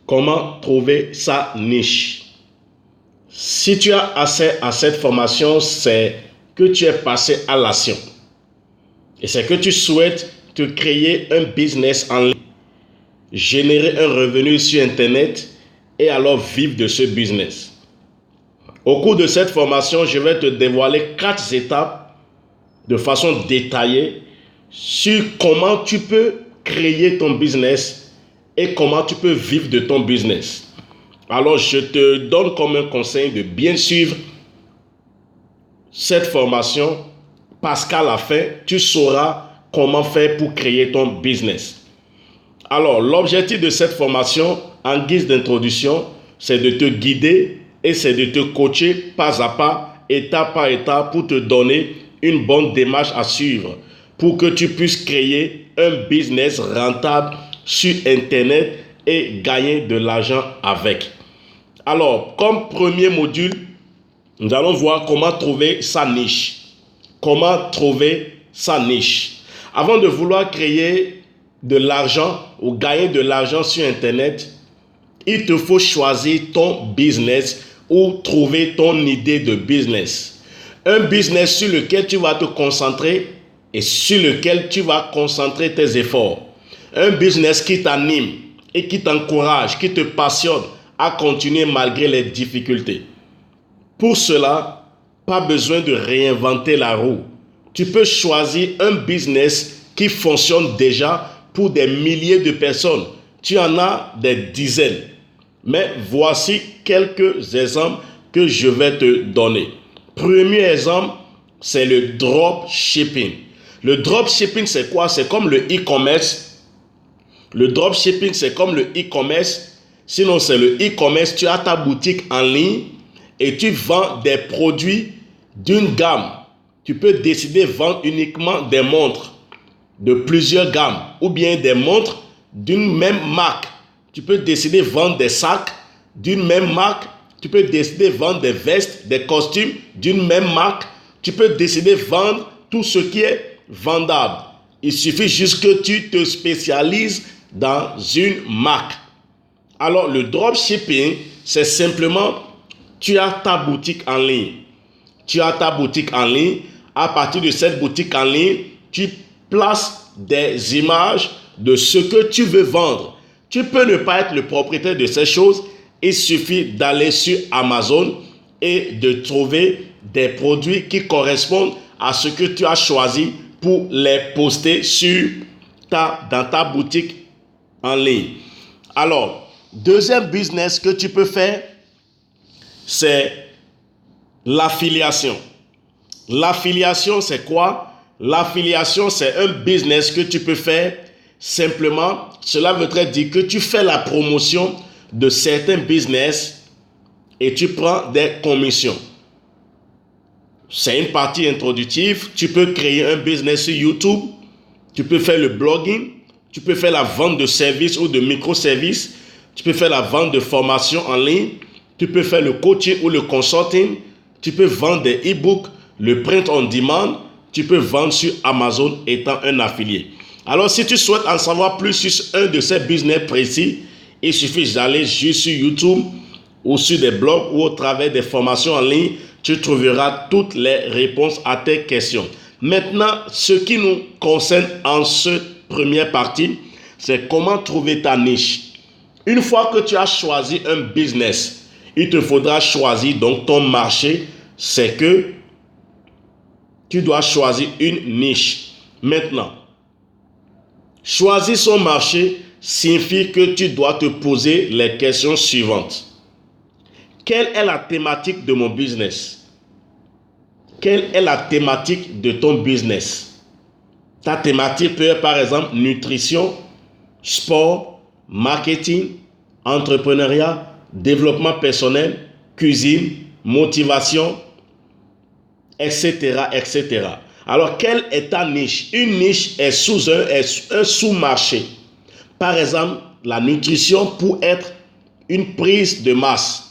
comment trouver sa niche. Si tu as accès à cette formation, c'est que tu es passé à l'action. Et c'est que tu souhaites te créer un business en ligne, générer un revenu sur Internet et alors vivre de ce business. Au cours de cette formation, je vais te dévoiler 4 étapes de façon détaillée sur comment tu peux créer ton business et comment tu peux vivre de ton business. Alors, je te donne comme un conseil de bien suivre cette formation parce qu'à la fin, tu sauras comment faire pour créer ton business. Alors, l'objectif de cette formation, en guise d'introduction, c'est de te guider et c'est de te coacher pas à pas, étape par étape, pour te donner une bonne démarche à suivre, pour que tu puisses créer un business rentable sur Internet et gagner de l'argent avec. Alors, comme premier module, nous allons voir comment trouver sa niche. Comment trouver sa niche. Avant de vouloir créer de l'argent ou gagner de l'argent sur Internet, il te faut choisir ton business ou trouver ton idée de business. Un business sur lequel tu vas te concentrer et sur lequel tu vas concentrer tes efforts. Un business qui t'anime et qui t'encourage, qui te passionne à continuer malgré les difficultés. Pour cela, pas besoin de réinventer la roue. Tu peux choisir un business qui fonctionne déjà pour des milliers de personnes. Tu en as des dizaines. Mais voici quelques exemples que je vais te donner. Premier exemple, c'est le dropshipping. Le dropshipping, c'est quoi? C'est comme le e-commerce. Le dropshipping, c'est comme le e-commerce. Sinon, c'est le e-commerce. Tu as ta boutique en ligne et tu vends des produits d'une gamme. Tu peux décider de vendre uniquement des montres de plusieurs gammes ou bien des montres d'une même marque. Tu peux décider de vendre des sacs d'une même marque. Tu peux décider de vendre des vestes, des costumes d'une même marque. Tu peux décider de vendre tout ce qui est vendable. Il suffit juste que tu te spécialises dans une marque. Alors, le dropshipping, c'est simplement, tu as ta boutique en ligne. Tu as ta boutique en ligne. À partir de cette boutique en ligne, tu places des images de ce que tu veux vendre. Tu peux ne pas être le propriétaire de ces choses. Il suffit d'aller sur Amazon et de trouver des produits qui correspondent à ce que tu as choisi pour les poster dans ta boutique en ligne. Alors, deuxième business que tu peux faire, c'est l'affiliation. L'affiliation, c'est quoi? L'affiliation, c'est un business que tu peux faire simplement. Cela veut dire que tu fais la promotion de certains business et tu prends des commissions. C'est une partie introductive. Tu peux créer un business sur YouTube. Tu peux faire le blogging. Tu peux faire la vente de services ou de microservices. Tu peux faire la vente de formations en ligne. Tu peux faire le coaching ou le consulting. Tu peux vendre des e-books, le print on demand. Tu peux vendre sur Amazon étant un affilié. Alors, si tu souhaites en savoir plus sur un de ces business précis, il suffit d'aller juste sur YouTube ou sur des blogs ou au travers des formations en ligne. Tu trouveras toutes les réponses à tes questions. Maintenant, ce qui nous concerne en cette première partie, c'est comment trouver ta niche. Une fois que tu as choisi un business, il te faudra choisir donc ton marché. C'est que tu dois choisir une niche. Maintenant, choisir son marché signifie que tu dois te poser les questions suivantes. Quelle est la thématique de mon business? Quelle est la thématique de ton business? Ta thématique peut être par exemple nutrition, sport, marketing, entrepreneuriat, développement personnel, cuisine, motivation, etc., etc. Alors, quelle est ta niche? Une niche est sous un sous-marché. Par exemple, la nutrition pour être une prise de masse.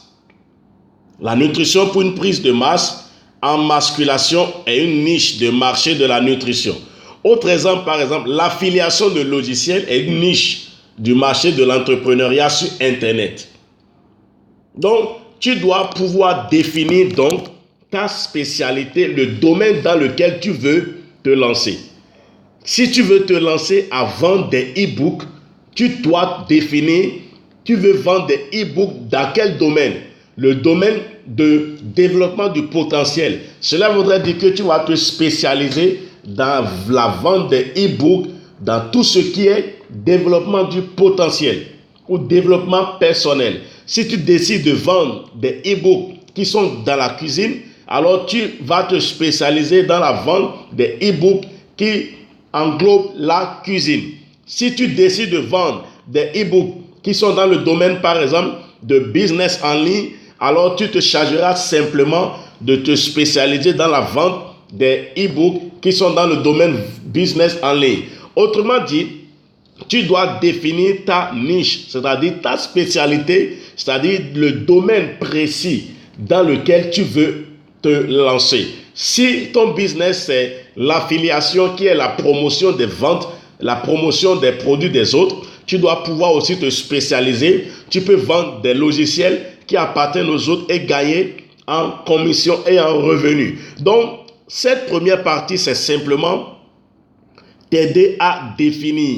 La nutrition pour une prise de masse en masculation est une niche de marché de la nutrition. Autre exemple, par exemple, l'affiliation de logiciels est une niche du marché de l'entrepreneuriat sur Internet. Donc, tu dois pouvoir définir donc ta spécialité, le domaine dans lequel tu veux te lancer. Si tu veux te lancer à vendre des e-books, tu dois définir, tu veux vendre des e-books dans quel domaine? Le domaine de développement du potentiel. Cela voudrait dire que tu vas te spécialiser dans la vente des e-books, dans tout ce qui est développement du potentiel ou développement personnel. Si tu décides de vendre des e-books qui sont dans la cuisine, alors tu vas te spécialiser dans la vente des e-books qui englobent la cuisine. Si tu décides de vendre des e-books qui sont dans le domaine, par exemple, de business en ligne, alors tu te chargeras simplement de te spécialiser dans la vente des e-books qui sont dans le domaine business en ligne. Autrement dit, tu dois définir ta niche, c'est-à-dire ta spécialité, c'est-à-dire le domaine précis dans lequel tu veux te lancer. Si ton business c'est l'affiliation qui est la promotion des ventes, la promotion des produits des autres, tu dois pouvoir aussi te spécialiser. Tu peux vendre des logiciels qui appartiennent aux autres et gagner en commission et en revenus. Donc, cette première partie, c'est simplement t'aider à définir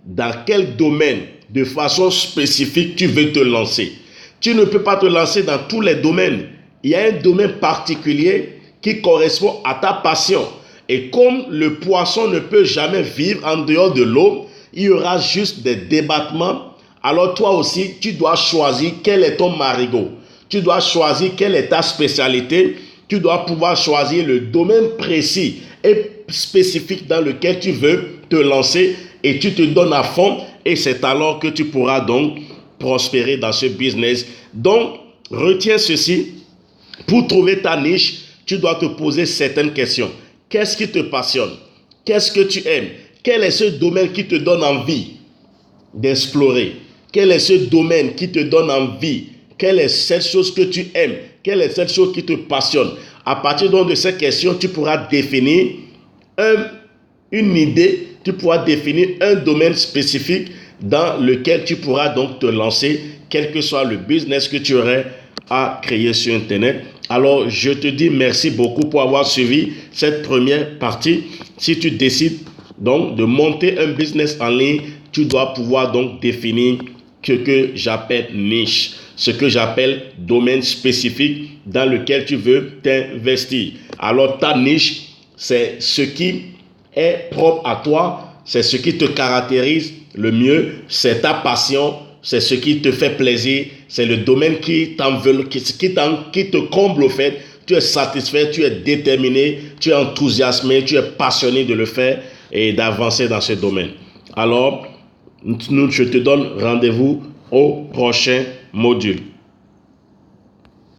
dans quel domaine, de façon spécifique, tu veux te lancer. Tu ne peux pas te lancer dans tous les domaines. Il y a un domaine particulier qui correspond à ta passion. Et comme le poisson ne peut jamais vivre en dehors de l'eau, il y aura juste des débattements. Alors toi aussi, tu dois choisir quel est ton marigot. Tu dois choisir quelle est ta spécialité. Tu dois pouvoir choisir le domaine précis et spécifique dans lequel tu veux te lancer et tu te donnes à fond. Et c'est alors que tu pourras donc prospérer dans ce business. Donc, retiens ceci. Pour trouver ta niche, tu dois te poser certaines questions. Qu'est-ce qui te passionne? Qu'est-ce que tu aimes? Quel est ce domaine qui te donne envie d'explorer? Quel est ce domaine qui te donne envie? Quelle est cette chose que tu aimes? Quelle est cette chose qui te passionne? À partir donc de ces questions, tu pourras définir une idée, tu pourras définir un domaine spécifique dans lequel tu pourras donc te lancer, quel que soit le business que tu aurais à créer sur Internet. Alors, je te dis merci beaucoup pour avoir suivi cette première partie. Si tu décides donc de monter un business en ligne, tu dois pouvoir donc définir ce que j'appelle niche, ce que j'appelle domaine spécifique dans lequel tu veux t'investir. Alors, ta niche, c'est ce qui est propre à toi, c'est ce qui te caractérise le mieux, c'est ta passion, c'est ce qui te fait plaisir, c'est le domaine qui te comble au fait. Tu es satisfait, tu es déterminé, tu es enthousiasmé, tu es passionné de le faire et d'avancer dans ce domaine. Alors, je te donne rendez-vous au prochain module.